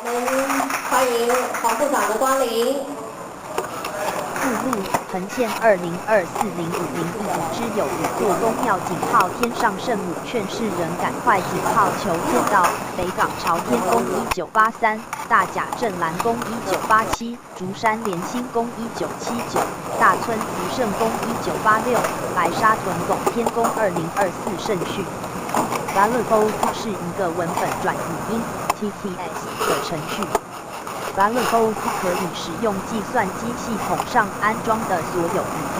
我们欢迎黄部长的光临。附录横线20240501之有五座宫庙警号天上圣母劝世人赶快警号求见到北港朝天宫1983、大甲镇澜宫1987、竹山莲心宫1979、大村福圣宫1986、白沙屯拱天宫2024圣序。Valid 是一个文本转语音 (TTS) 的程序。Valid 可以使用计算机系统上安装的所有语音。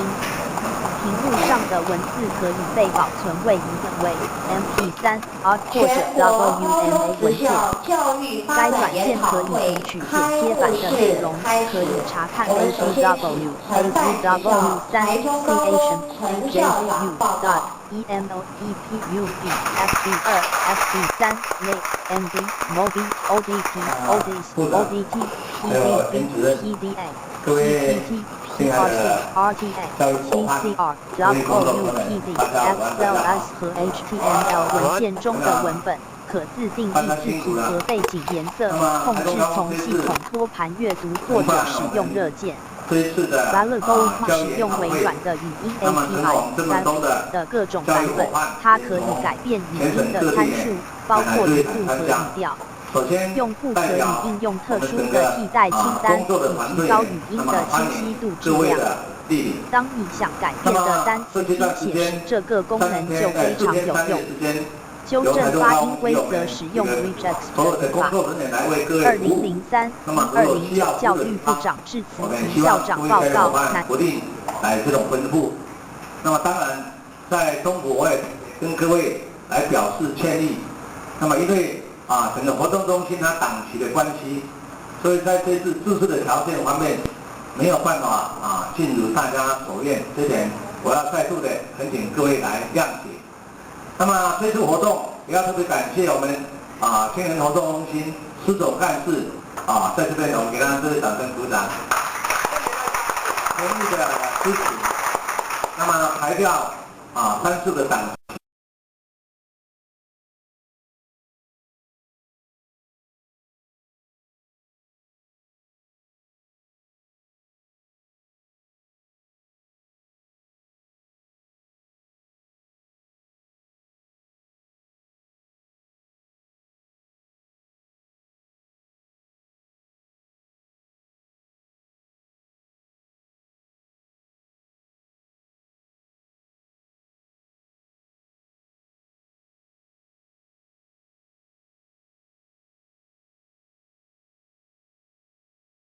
屏幕上的文字可以被保存为一个为 MP3、ART 或者 WMA 文件。该软件可以读取剪接版的内容，可以查看 OVW、AVW 3 Creation、JVU.EMOEPUB、FB2、FB3、NAV、MV、MOBI、ODT、ODIS、ODT、PDB、PDA、PPT、PRC、RTA、TCR、WOUPD、XLS 和 HTML 文件中的文本。可自定义字组和背景颜色，控制从系统托盘阅读或者使用热键。Valid 使用微软的语音 API 的各种版本，它可以改变语音的参数，包括语速和语调。用户可以应用特殊的替代清单，以提高语音的清晰度质量。当你想改变的单词拼写时，这个功能就非常有用。纠正发音规则使用 Regex 的语法。2003-2009教育部长致辞及校长报告南不定来这种吩咐。那么当然，在中国我也跟各位来表示歉意。那么因为整个活动中心它档期的关系，所以在这次制式的条件方面没有办法进入大家所愿，这点我要再度的恳请各位来谅解。那么这次活动也要特别感谢我们青年活动中心施总干事在这边我们给他这位掌声鼓掌，全力的支持。那么排掉3次的党。